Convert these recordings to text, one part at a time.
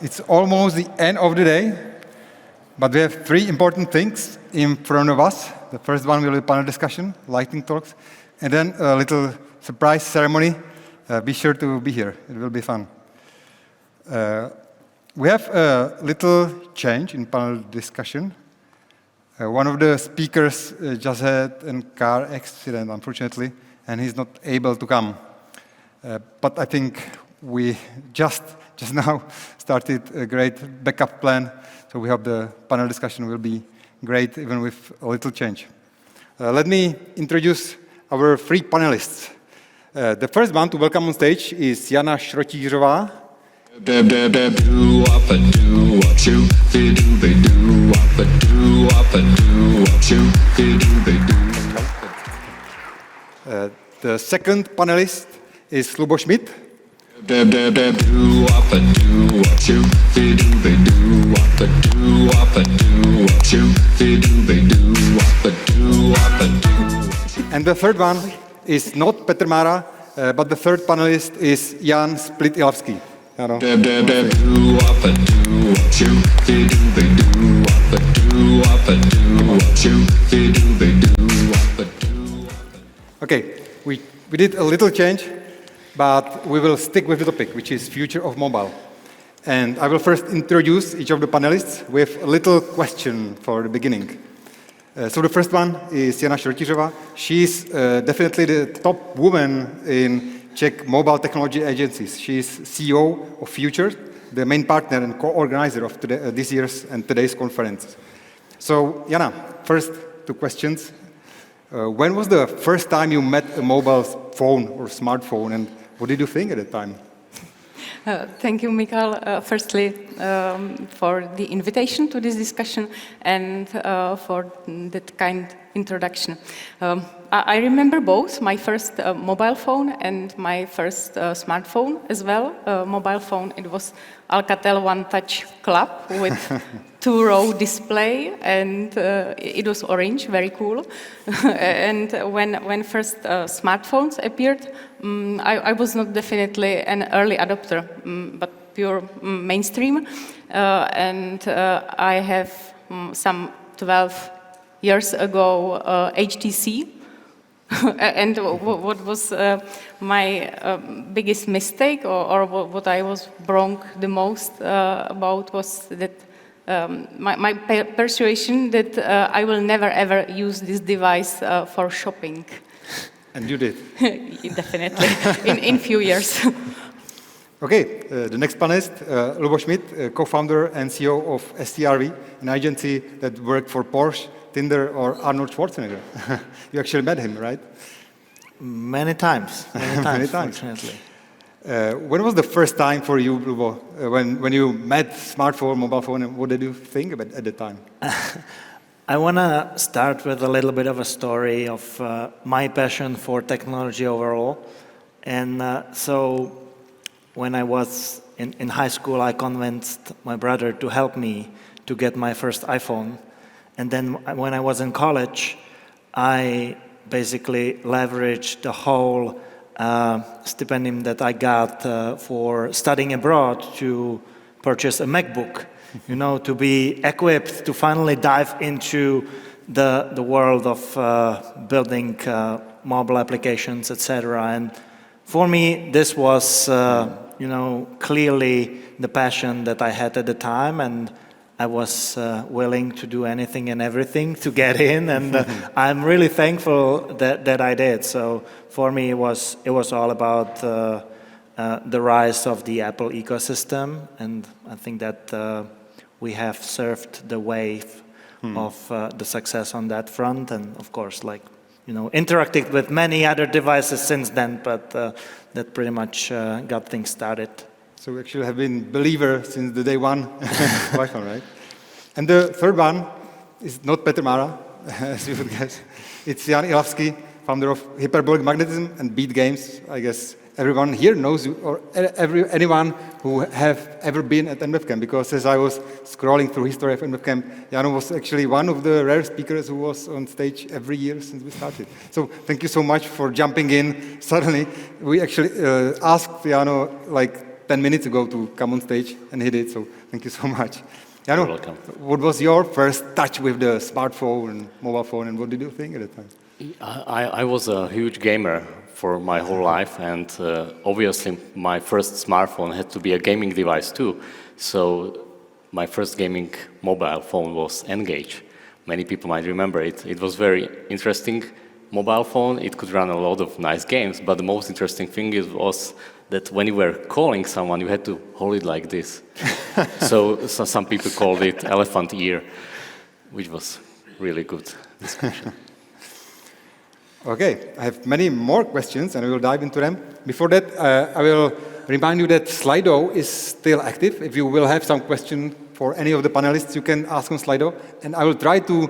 It's almost the end of the day, but we have three important things in front of us. The first one will be panel discussion, lightning talks, and then a little surprise ceremony. Be sure to be here. It will be fun. We have a little change in panel discussion. One of the speakers just had a car accident, unfortunately, and he's not able to come. But I think we just now started a great backup plan, so we hope the panel discussion will be great, even with a little change. Let me introduce our three panelists. The first one to welcome on stage is Jana Šrotířová. The second panelist is Lubo Šmid. And the third one is not Petr Mára, but the third panelist is Ján Ilavský. Okay, we did a little change, but we will stick with the topic, which is future of mobile. And I will first introduce each of the panelists with a little question for the beginning. So the first one is Jana Šrotířová. She's definitely the top woman in Czech mobile technology agencies. She's CEO of Future, the main partner and co-organizer of this year's and today's conference. So Jana, first two questions. When was the first time you met a mobile phone or smartphone, and what did you think at the time? Thank you, Michal, firstly, for the invitation to this discussion and for that kind introduction. I remember both my first mobile phone and my first smartphone as well. Mobile phone, it was Alcatel One Touch Club with two-row display, and it was orange, very cool. And when first smartphones appeared, I was not definitely an early adopter, but pure mainstream. And I have some 12 years ago HTC. And what was my biggest mistake, or what I was wrong the most about, was that my persuasion that I will never ever use this device for shopping. And you did? Definitely, in few years. Okay, the next panelist, Lubo Šmid, co-founder and CEO of STRV, an agency that worked for Porsche, Tinder, or Arnold Schwarzenegger. You actually met him, right? Many times, fortunately. When was the first time for you, Lubo, when you met smartphone, mobile phone, and what did you think about at the time? I want to start with a little bit of a story of my passion for technology overall. And so when I was in high school, I convinced my brother to help me to get my first iPhone. And then when I was in college, I basically leveraged the whole stipendium that I got for studying abroad to purchase a MacBook, you know, to be equipped to finally dive into the world of building mobile applications, etc. And for me, this was, you know, clearly the passion that I had at the time, and I was willing to do anything and everything to get in, and I'm really thankful that I did. So for me, it was all about the rise of the Apple ecosystem, and I think that we have surfed the wave of the success on that front, and of course, like, you know, interacted with many other devices since then, but that pretty much got things started. So we actually have been believer since the day one, right? And the third one is not Petr Mára, as you would guess. It's Ján Ilavský, founder of Hyperbolic Magnetism and Beat Games. I guess everyone here knows you, or anyone who have ever been at mdevcamp, because as I was scrolling through history of mdevcamp, Jano was actually one of the rare speakers who was on stage every year since we started. So thank you so much for jumping in suddenly. We actually asked Jano like 10 minutes ago to come on stage, and he did, so thank you so much. Jano, You're welcome. what was your first touch with the smartphone and mobile phone, and what did you think at the time? I was a huge gamer for my whole life, and obviously my first smartphone had to be a gaming device too. So my first gaming mobile phone was N-Gage. Many people might remember it. It was very interesting mobile phone. It could run a lot of nice games, but the most interesting thing was that when you were calling someone, you had to hold it like this. So some people called it elephant ear, which was really good description. Okay, I have many more questions, and we will dive into them. Before that, I will remind you that Slido is still active. If you will have some question for any of the panelists, you can ask on Slido, and I will try to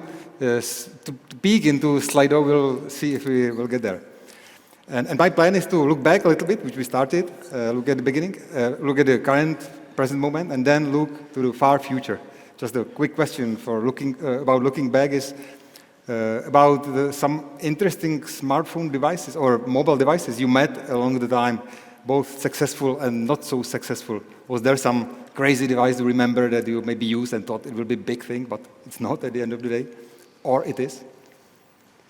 peek into Slido. We'll see if we will get there. And my plan is to look back a little bit, which we started, look at the beginning, look at the current, present moment, and then look to the far future. Just a quick question for about looking back is about some interesting smartphone devices or mobile devices you met along the time, both successful and not so successful. Was there some crazy device you remember that you maybe used and thought it will be a big thing, but it's not at the end of the day? Or it is?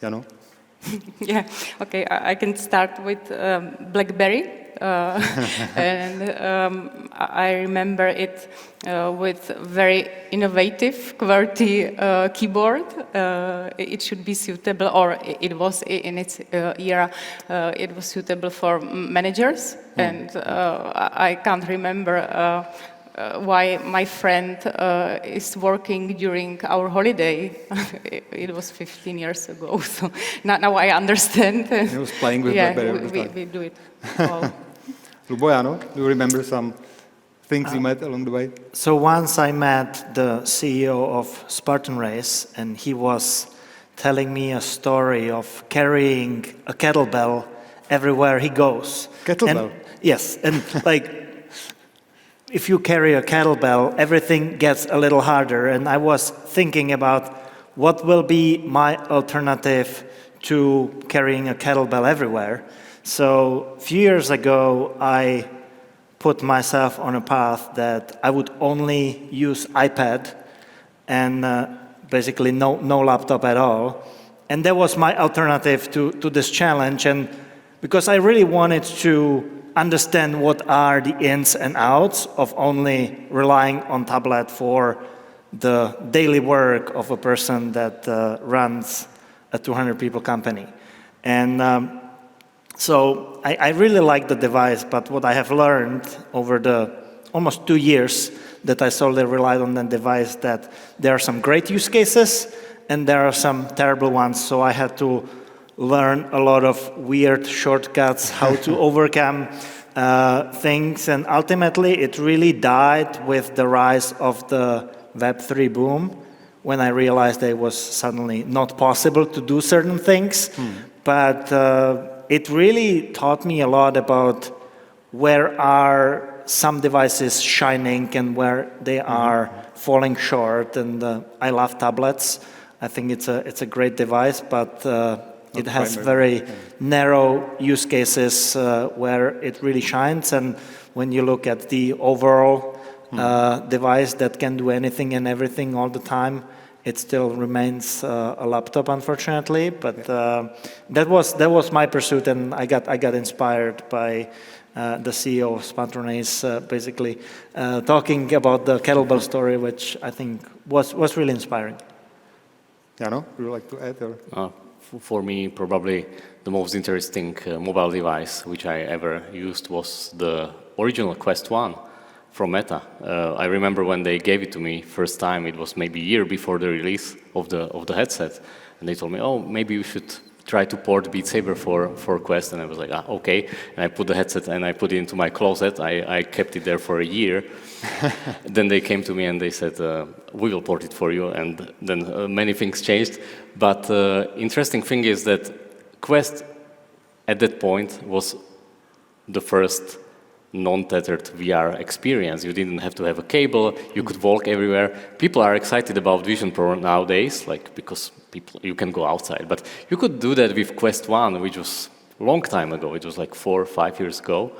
Jano? Yeah, okay, I can start with BlackBerry. And I remember it with very innovative QWERTY keyboard. It should be suitable, or it was in its era, it was suitable for managers. And I can't remember why my friend is working during our holiday. It was 15 years ago, so now I understand. He was playing with yeah, BlackBerry all the time. we do it all. Lubo, Jano, do you remember some things you met along the way? So once I met the CEO of Spartan Race, and he was telling me a story of carrying a kettlebell everywhere he goes. Kettlebell? And, yes, and like, if you carry a kettlebell, everything gets a little harder. And I was thinking about what will be my alternative to carrying a kettlebell everywhere. So a few years ago, I put myself on a path that I would only use iPad and basically no laptop at all. And that was my alternative to this challenge. And because I really wanted to understand what are the ins and outs of only relying on tablet for the daily work of a person that runs a 200 people company. And so I really like the device, but what I have learned over the almost 2 years that I solely relied on the device, that there are some great use cases and there are some terrible ones. So I had to learn a lot of weird shortcuts, how to overcome things, and ultimately it really died with the rise of the Web3 boom, when I realized that it was suddenly not possible to do certain things. But it really taught me a lot about where are some devices shining and where they are falling short. And I love tablets. I think it's a great device, but it has very narrow use cases where it really shines. And when you look at the overall device that can do anything and everything all the time, it still remains a laptop, unfortunately. But that was my pursuit, and I got inspired by the CEO of Spartan Race, basically talking about the kettlebell story, which I think was really inspiring. Jano, would you like to add? Or? For me, probably the most interesting mobile device which I ever used was the original Quest 1 from Meta. I remember when they gave it to me first time, it was maybe a year before the release of the headset, and they told me, oh, maybe we should try to port Beat Saber for Quest, and I was like, okay. And I put the headset and I put it into my closet. I kept it there for a year. Then they came to me and they said, we will port it for you, and then many things changed. But interesting thing is that Quest at that point was the first non-tethered VR experience. You didn't have to have a cable, you could walk everywhere. People are excited about Vision Pro nowadays, like, because you can go outside. But you could do that with Quest 1, which was a long time ago. It was like 4 or 5 years ago.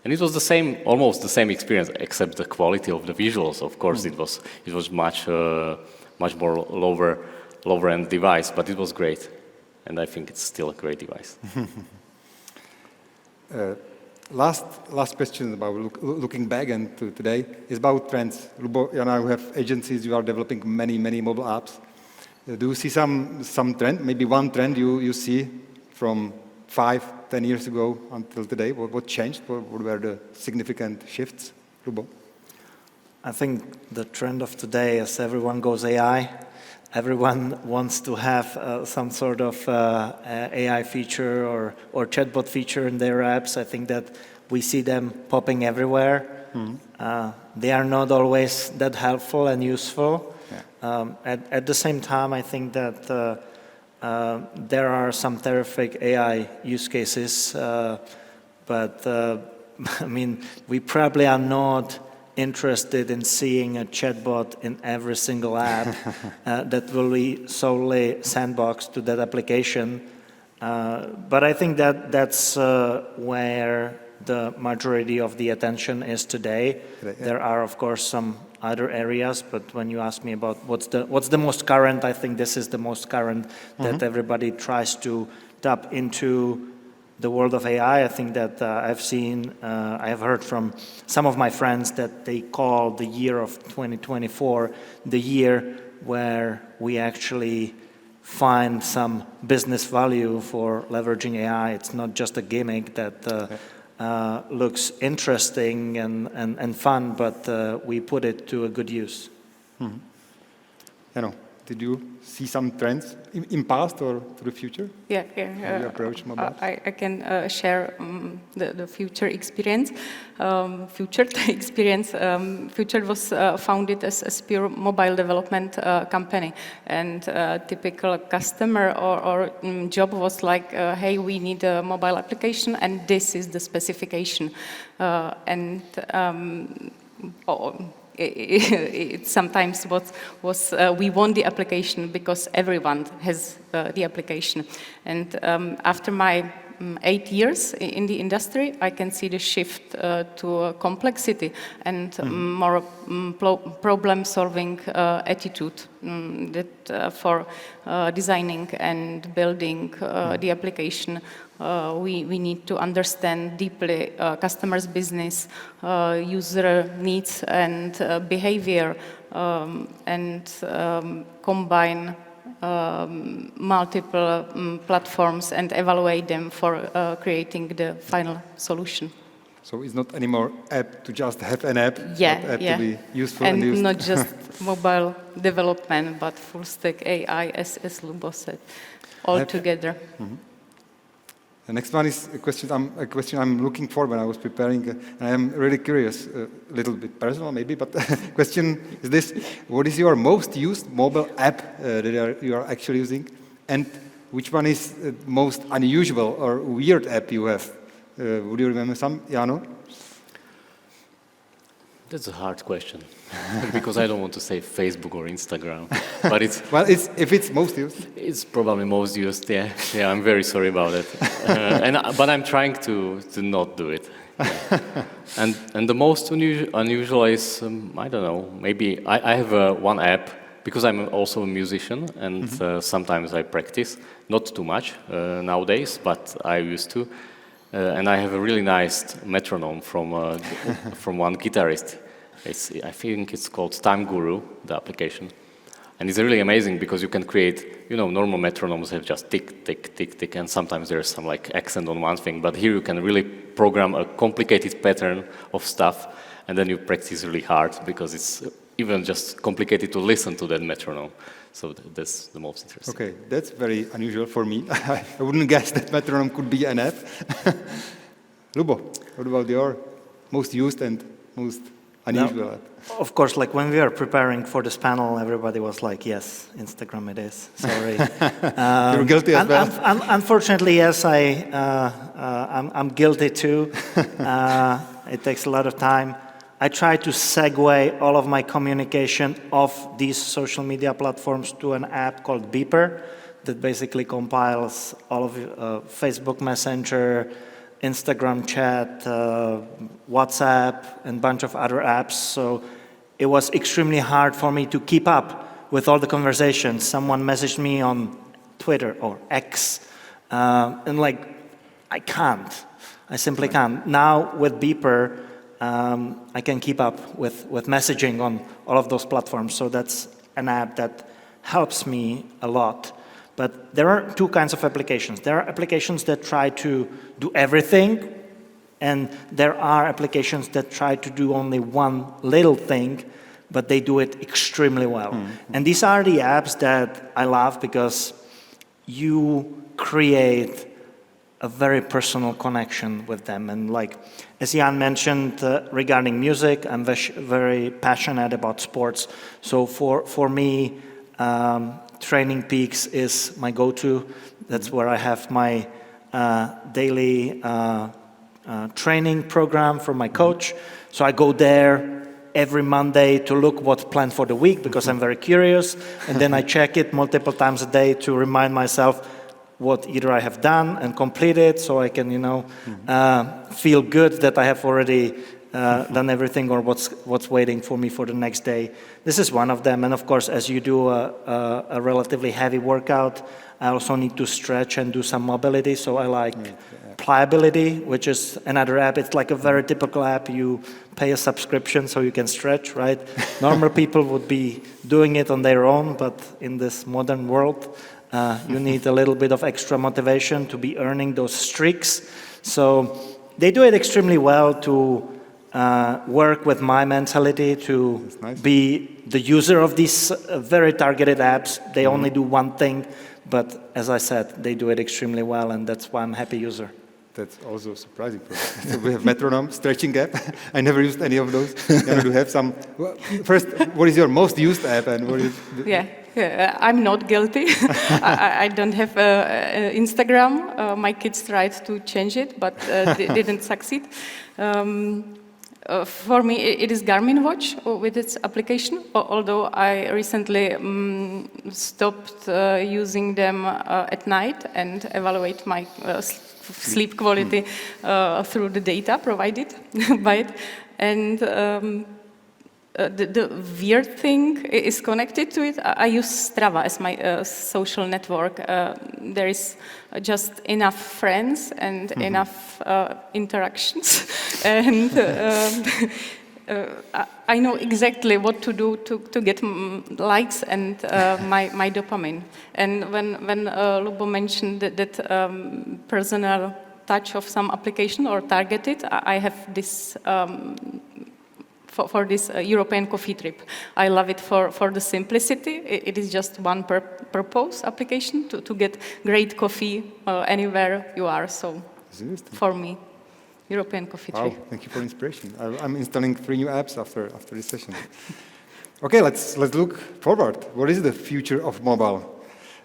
And it was the same, almost the same experience, except the quality of the visuals. Of course, it was much more lower end device, but it was great, and I think it's still a great device. Last question about looking back and to today is about trends. Lubo, you now have agencies, you are developing many mobile apps. Do you see some trend, maybe one trend you see from 5-10 years ago until today? What changed? What were the significant shifts, Lubo? I think the trend of today is everyone goes AI. Everyone wants to have some sort of AI feature or chatbot feature in their apps. I think that we see them popping everywhere. They are not always that helpful and useful. Yeah. At the same time, I think that there are some terrific AI use cases, but I mean, we probably are not interested in seeing a chatbot in every single app that will be solely sandboxed to that application. But I think that that's where the majority of the attention is today. Yeah. There are, of course, some other areas, but when you ask me about what's the most current, I think this is the most current that everybody tries to tap into the world of AI. I think that I have heard from some of my friends that they call the year of 2024 the year where we actually find some business value for leveraging AI. It's not just a gimmick that looks interesting and fun, but we put it to a good use. Did you see some trends in past or to the future? Yeah, How you approach mobile? I can share the future experience. Future experience. Future was founded as a pure mobile development company, and typical customer or job was like, hey, we need a mobile application, and this is the specification, it sometimes was we want the application because everyone has the application. And after my 8 years in the industry, I can see the shift to complexity and more problem-solving attitude that for designing and building the application, we need to understand deeply customers' business, user needs and behavior, and combine multiple platforms and evaluate them for creating the final solution. So it's not anymore app to just have an app, but app to be useful and used. not just mobile development, but full stack AI, as Lubo said, all together. The next one is a question I'm looking for when I was preparing. I am really curious, a little bit personal maybe, but the question is this: what is your most used mobile app that you are actually using, and which one is the most unusual or weird app you have? Would you remember some, Jano? That's a hard question because I don't want to say Facebook or Instagram, but it's if it's most used, it's probably most used. Yeah, I'm very sorry about it, but I'm trying to not do it. Yeah. And the most unusual is I don't know. Maybe I have one app because I'm also a musician, and sometimes I practice, not too much nowadays, but I used to. And I have a really nice metronome from one guitarist. I think it's called Time Guru, the application. And it's really amazing because you can create, normal metronomes have just tick, tick, tick, tick, and sometimes there's some like accent on one thing, but here you can really program a complicated pattern of stuff, and then you practice really hard because it's even just complicated to listen to that metronome. So that's the most interesting. Okay, that's very unusual for me. I wouldn't guess that metronome could be an app. Lubo, what about your most used and most unusual app? Of course, like when we were preparing for this panel, everybody was like, yes, Instagram it is. Sorry. You're guilty as well. Unfortunately, yes, I'm guilty too. It takes a lot of time. I try to segue all of my communication off these social media platforms to an app called Beeper that basically compiles all of Facebook Messenger, Instagram chat, WhatsApp, and a bunch of other apps. So it was extremely hard for me to keep up with all the conversations. Someone messaged me on Twitter or X, and like, I can't. I simply can't. Now with Beeper, I can keep up with messaging on all of those platforms. So that's an app that helps me a lot. But there are two kinds of applications. There are applications that try to do everything, and there are applications that try to do only one little thing, but they do it extremely well. And these are the apps that I love because you create a very personal connection with them. And like, as Jan mentioned regarding music, I'm very passionate about sports. So for me, Training Peaks is my go-to. That's where I have my daily training program from my coach. So I go there every Monday to look what's planned for the week because I'm very curious. And then I check it multiple times a day to remind myself what either I have done and completed, so I can, feel good that I have already done everything, or what's waiting for me for the next day. This is one of them. And of course, as you do a relatively heavy workout, I also need to stretch and do some mobility. So I like Pliability, which is another app. It's like a very typical app. You pay a subscription so you can stretch, right? Normal people would be doing it on their own, but in this modern world, you need a little bit of extra motivation to be earning those streaks. So they do it extremely well to work with my mentality, to be the user of these very targeted apps. They only do one thing, but as I said, they do it extremely well, and that's why I'm a happy user. That's also surprising. So we have Metronome, stretching app. I never used any of those. Jana, do you have some? Well, first, what is your most used app? And what is? I'm not guilty. I don't have Instagram. My kids tried to change it, but didn't succeed. For me, it is Garmin Watch with its application, although I recently stopped using them at night and evaluate my sleep quality through the data provided by it. And the weird thing is connected to it. I use Strava as my social network. There is just enough friends and enough interactions. And I know exactly what to do to get likes and my dopamine. And when Lubo mentioned that personal touch of some application or targeted, I have this for this European coffee trip. I love it for the simplicity. It is just one purpose application to get great coffee anywhere you are. So for me, European coffee trip. Wow, thank you for inspiration. I'm installing 3 new apps after this session. Okay, let's look forward. What is the future of mobile?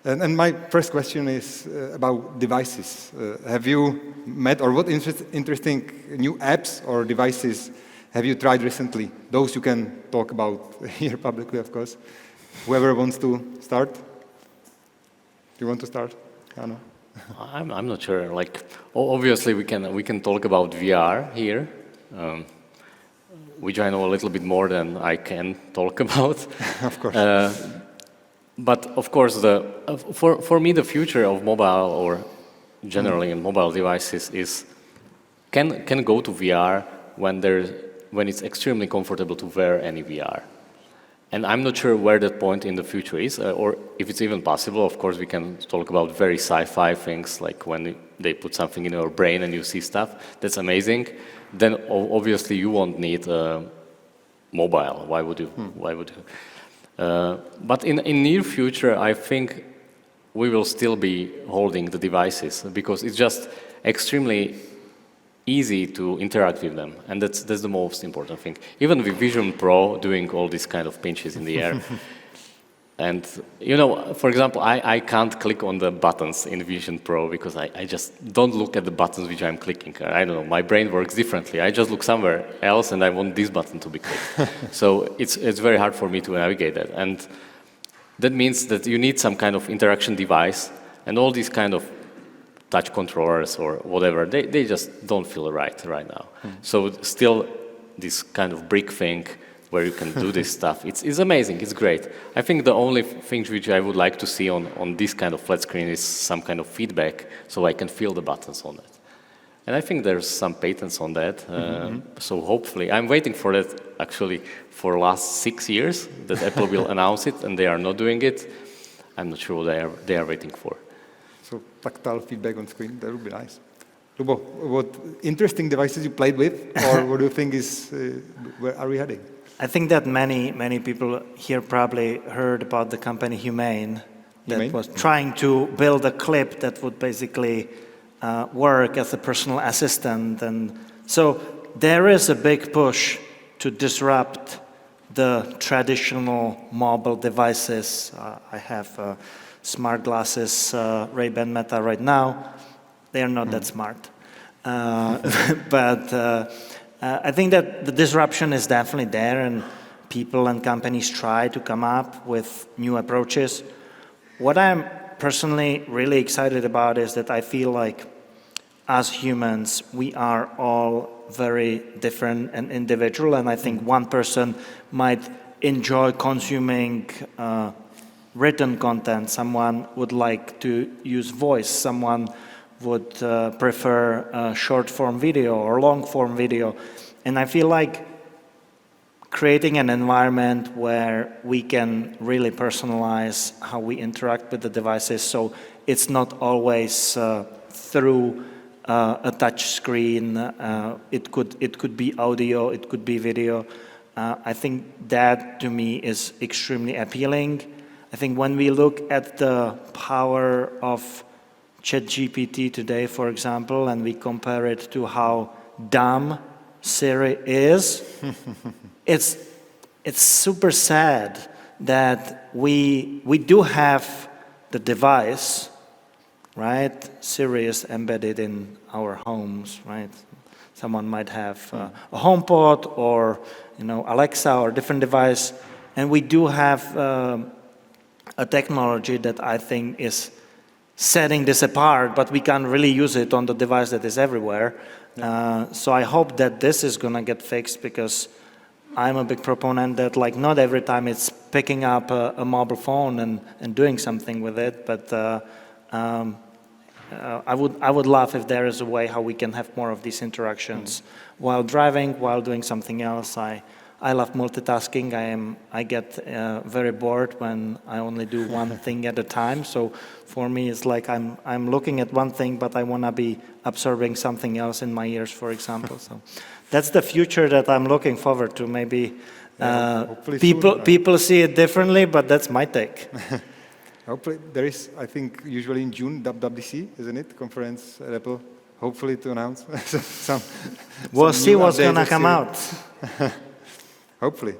And my first question is about devices. Have you met, or what interesting new apps or devices have you tried recently? Those you can talk about here publicly, of course. Whoever wants to start? Do you want to start? Jana? I'm not sure. Like, obviously, we can talk about VR here, which I know a little bit more than I can talk about. Of course. But of course, for me, the future of mobile, or generally in mobile devices, is can go to VR when it's extremely comfortable to wear any VR. And I'm not sure where that point in the future is, or if it's even possible. Of course, we can talk about very sci-fi things, like when they put something in your brain and you see stuff. That's amazing. Then obviously you won't need mobile. Why would you? Why would you? But in near future, I think we will still be holding the devices because it's just extremely easy to interact with them, and that's the most important thing. Even with Vision Pro doing all these kind of pinches in the air. And, for example, I can't click on the buttons in Vision Pro because I just don't look at the buttons which I'm clicking. I don't know, my brain works differently. I just look somewhere else and I want this button to be clicked. So it's very hard for me to navigate that. And that means that you need some kind of interaction device, and all these kind of touch controllers or whatever, they just don't feel right now. So still this kind of brick thing where you can do this stuff, it's amazing, it's great. I think the only thing which I would like to see on this kind of flat screen is some kind of feedback so I can feel the buttons on it. And I think there's some patents on that, so hopefully, I'm waiting for that actually for last 6 years, that Apple will announce it, and they are not doing it. I'm not sure what they are waiting for. So tactile feedback on screen, that would be nice. Lubo, what interesting devices you played with, or what do you think is, where are we heading? I think that many people here probably heard about the company Humane that was trying to build a clip that would basically work as a personal assistant. And so there is a big push to disrupt the traditional mobile devices. I have smart glasses, Ray-Ban Meta right now. They are not that smart. But I think that the disruption is definitely there, and people and companies try to come up with new approaches. What I'm personally really excited about is that I feel like as humans, we are all very different and individual, and I think one person might enjoy consuming written content, someone would like to use voice, someone would prefer short-form video or long-form video. And I feel like creating an environment where we can really personalize how we interact with the devices, so it's not always through a touch screen. It could be audio, it could be video. I think that to me is extremely appealing. I think when we look at the power of ChatGPT today, for example, and we compare it to how dumb Siri is, it's super sad that we do have the device, right? Siri is embedded in our homes, right? Someone might have a HomePod or Alexa or a different device, and we do have a technology that I think is setting this apart, but we can't really use it on the device that is everywhere. So I hope that this is going to get fixed, because I'm a big proponent that not every time it's picking up a mobile phone and doing something with it, but I would love if there is a way how we can have more of these interactions while driving, while doing something else. I love multitasking. I get very bored when I only do one thing at a time. So for me, it's like I'm looking at one thing, but I want to be absorbing something else in my ears, for example. So that's the future that I'm looking forward to. Maybe people see it differently, but that's my take. Hopefully, there is, I think, usually in June, WWDC, isn't it? Conference at Apple, hopefully to announce some. We'll see what's going to come out. Hopefully.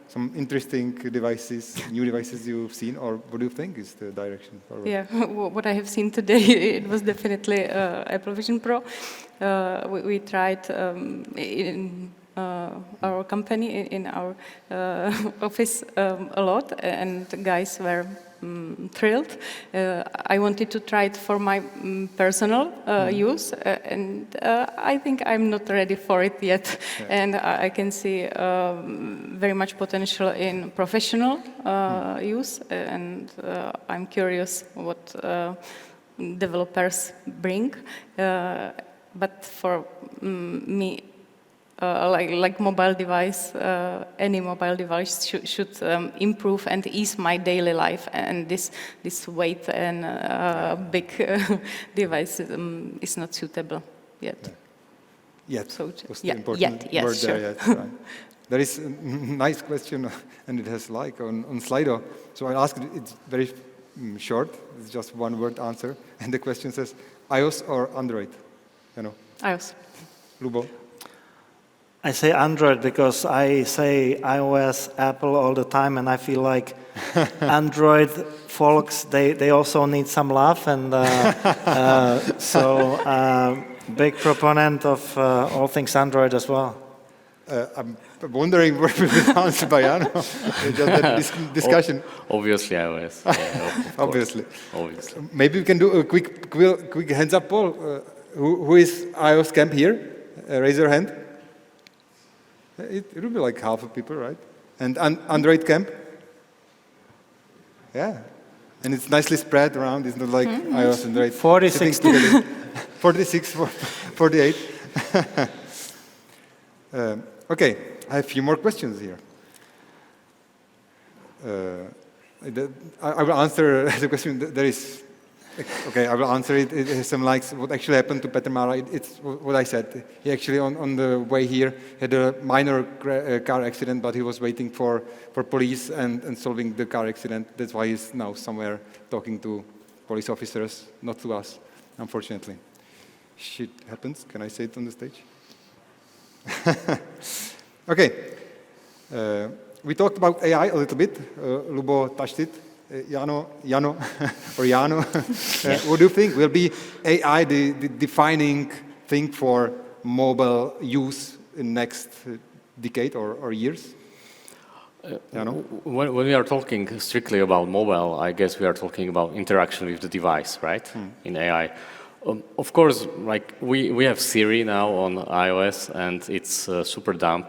Some interesting devices, new devices you've seen, or what do you think is the direction forward? Yeah, what I have seen today, it was definitely Apple Vision Pro. We tried in our company, in our office a lot, and the guys were thrilled. I wanted to try it for my personal use, and I think I'm not ready for it yet. Yeah. And I can see very much potential in professional use, and I'm curious what developers bring. But for me, like mobile device, any mobile device should improve and ease my daily life, and this weight and big device is not suitable yet. Yet. So, was the important yes, word sure. there yet. Right. There is a nice question, and it has on Slido. So I'll ask it. It's very short. It's just one word answer, and the question says, iOS or Android? iOS. Lubo. I say Android because I say iOS, Apple all the time, and I feel like Android folks, they also need some love, and so big proponent of all things Android as well. I'm wondering what will be answered by Jana. Just that discussion. Obviously, iOS. Yeah, of course. Obviously. Obviously. Maybe we can do a quick hands up poll. Who is iOS camp here? Raise your hand. It will be like half of people, right? And Android camp? Yeah. And it's nicely spread around. It's not like iOS and Android. 46 46, 48. Okay, I have a few more questions here. I will answer the question. There is, okay, I will answer it. It has some likes. What actually happened to Petr Mara? It's what I said. He actually, on the way here, had a minor car accident, but he was waiting for police and solving the car accident. That's why he's now somewhere talking to police officers, not to us, unfortunately. Shit happens. Can I say it on the stage? Okay. We talked about AI a little bit. Lubo touched it. Jano, what do you think? Will be AI the defining thing for mobile use in next decade or years? When we are talking strictly about mobile, I guess we are talking about interaction with the device, right? In AI. Of course, like we have Siri now on iOS, and it's super dumb.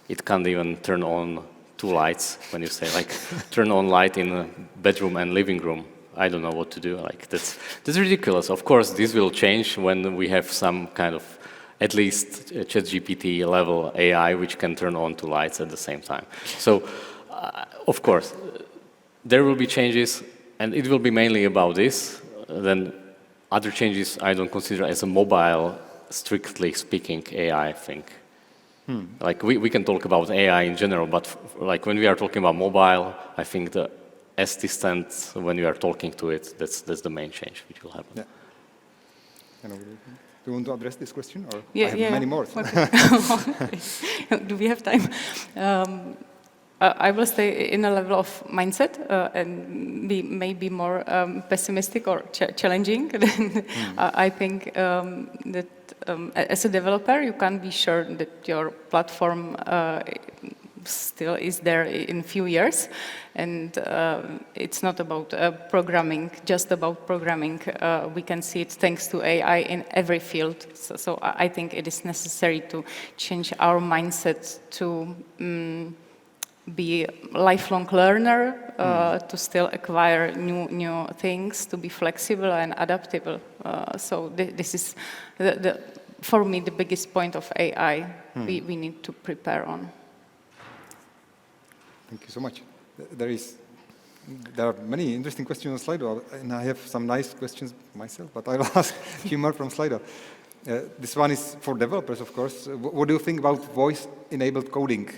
It can't even turn on two lights when you say like turn on light in a bedroom and living room. I don't know what to do. Like that's ridiculous. Of course, this will change when we have some kind of at least ChatGPT level AI which can turn on two lights at the same time. So, of course, there will be changes, and it will be mainly about this. Then other changes I don't consider as a mobile, strictly speaking, AI thing. Like we can talk about AI in general, but like when we are talking about mobile, I think the assistant, when we are talking to it, that's the main change which will happen. Yeah. Do you want to address this question, or Yeah, I have many more? Do we have time? I will stay in a level of mindset and be maybe more pessimistic or challenging. I think that as a developer, you can't be sure that your platform still is there in a few years. And it's not about programming, just about programming. We can see it thanks to AI in every field. So I think it is necessary to change our mindset to be a lifelong learner, to still acquire new things, to be flexible and adaptable. So this is, for me, the biggest point of AI we need to prepare on. Thank you so much. There are many interesting questions on Slido, and I have some nice questions myself, but I'll ask a few more from Slido. This one is for developers, of course. What do you think about voice-enabled coding?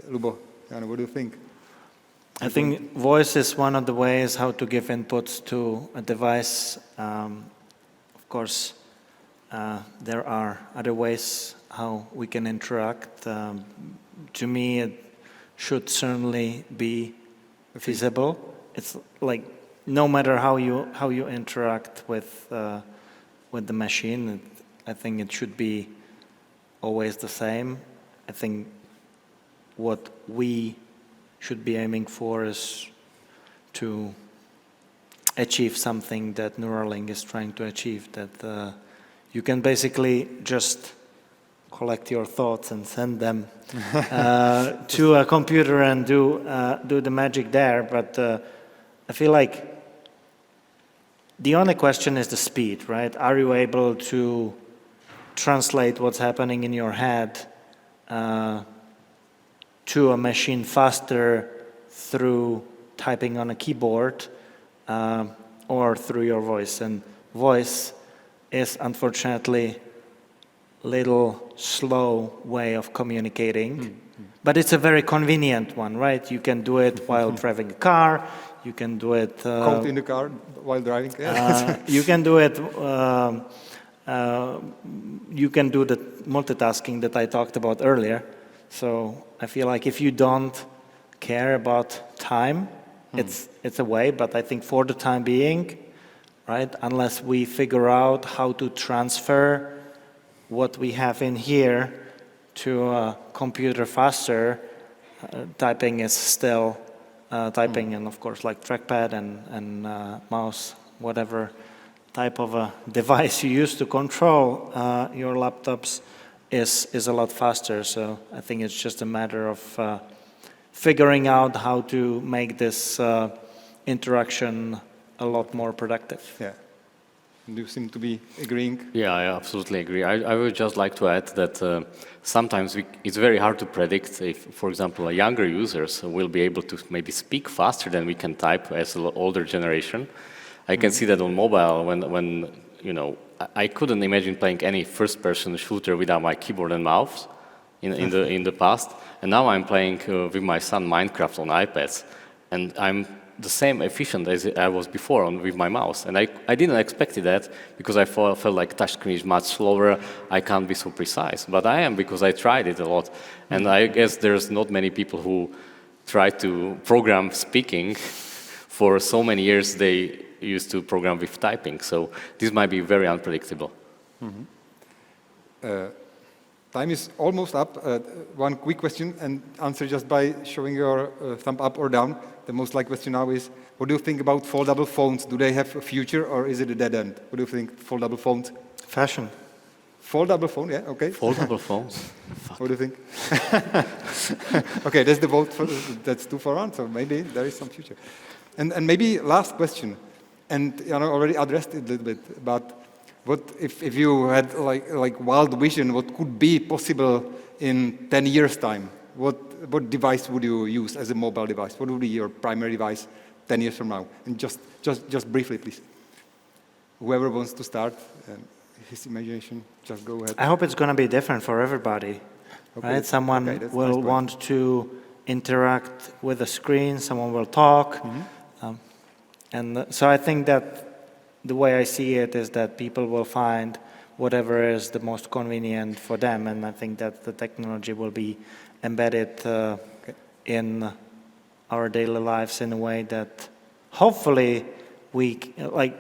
Lubo, Jana, what do you think? I think voice is one of the ways how to give inputs to a device. Of course, there are other ways how we can interact. To me, it should certainly be feasible. It's like no matter how you interact with the machine, I think it should be always the same. I think what we should be aiming for is to achieve something that Neuralink is trying to achieve, that you can basically just collect your thoughts and send them to a computer and do the magic there. But I feel like the only question is the speed, right? Are you able to translate what's happening in your head to a machine faster through typing on a keyboard or through your voice? And voice is unfortunately a little slow way of communicating, but it's a very convenient one, right? You can do it while driving a car, you can do it... Code in the car while driving? You can do it... you can do the multitasking that I talked about earlier. So I feel like if you don't care about time, it's a way, but I think for the time being, right, unless we figure out how to transfer what we have in here to a computer faster, typing is still typing, and of course like trackpad and mouse, whatever type of a device you use to control your laptops is a lot faster. So I think it's just a matter of figuring out how to make this interaction a lot more productive. Yeah. You seem to be agreeing. Yeah, I absolutely agree. I would just like to add that sometimes it's very hard to predict if, for example, younger users will be able to maybe speak faster than we can type as an older generation. I can see that on mobile when you know, I couldn't imagine playing any first-person shooter without my keyboard and mouse in the past, and now I'm playing with my son Minecraft on iPads, and I'm the same efficient as I was before with my mouse, and I didn't expect that because I felt like touchscreen is much slower. I can't be so precise, but I am because I tried it a lot, and I guess there's not many people who try to program speaking for so many years. They used to program with typing, so this might be very unpredictable. Time is almost up. One quick question and answer just by showing your thumb up or down. The most likely question now is, what do you think about foldable phones? Do they have a future or is it a dead end? What do you think, foldable phones? Fashion. Foldable phone, yeah, okay. Foldable phones? What do you think? Okay, that's the vote. That's 2-for-1, so maybe there is some future. And maybe last question, and already addressed it a little bit, but what if you had like wild vision, what could be possible in 10 years' time? What device would you use as a mobile device? What would be your primary device 10 years from now? And just briefly, please. Whoever wants to start, his imagination, just go ahead. I hope it's going to be different for everybody. Okay. Right? Someone Okay, will nice want to interact with the screen, someone will talk. And so I think that the way I see it is that people will find whatever is the most convenient for them, and I think that the technology will be embedded in our daily lives in a way that hopefully like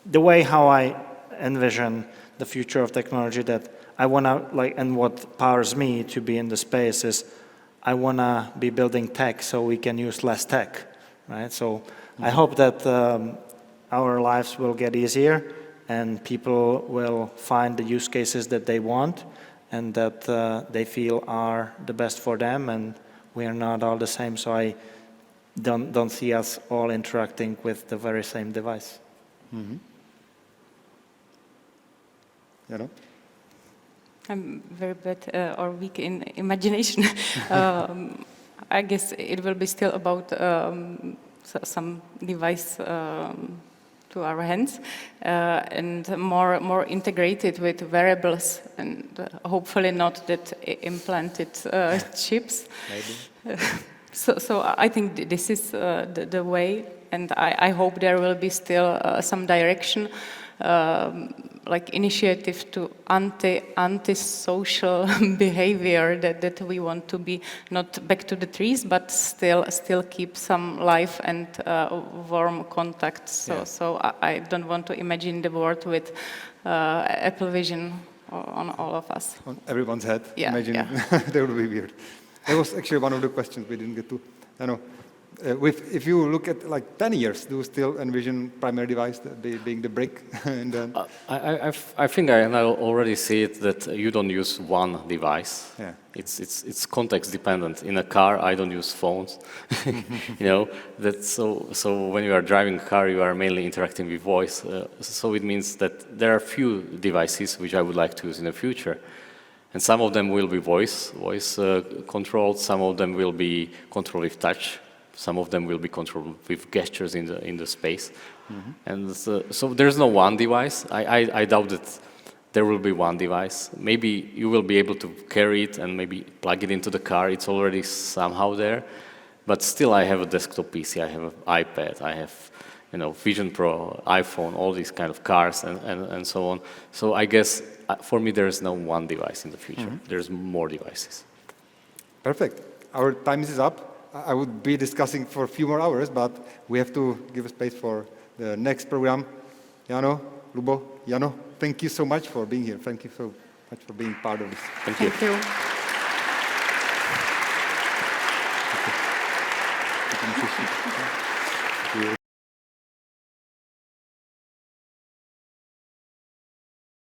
the way how I envision the future of technology, that I want to and what powers me to be in the space is I want to be building tech so we can use less tech, right? So I hope that our lives will get easier and people will find the use cases that they want and that they feel are the best for them, and we are not all the same, so I don't see us all interacting with the very same device. I'm very bad or weak in imagination. I guess it will be still about some device to our hands and more integrated with wearables, and hopefully not that implanted chips. Maybe. So I think this is the way, and I hope there will be still some direction, like initiative to anti-social behavior that we want to be not back to the trees, but still keep some life and warm contact. So I don't want to imagine the world with Apple Vision on all of us. On everyone's head. Yeah, Imagine that would be weird. That was actually one of the questions we didn't get to. I know. If you look at like 10 years, do you still envision primary device being the brick? And then I think I already see it that you don't use one device. Yeah. It's context dependent. In a car, I don't use phones. That's so when you are driving a car, you are mainly interacting with voice. So it means that there are few devices which I would like to use in the future. And some of them will be voice controlled. Some of them will be controlled with touch. Some of them will be controlled with gestures in the space. And so there's no one device. I doubt that there will be one device. Maybe you will be able to carry it and maybe plug it into the car. It's already somehow there. But still, I have a desktop PC. I have an iPad. I have Vision Pro, iPhone, all these kind of cars and so on. So I guess for me, there is no one device in the future. There's more devices. Perfect. Our time is up. I would be discussing for a few more hours, but we have to give a space for the next program. Jano, Lubo, Jano, thank you so much for being here. Thank you so much for being part of this. Thank you. Thank you.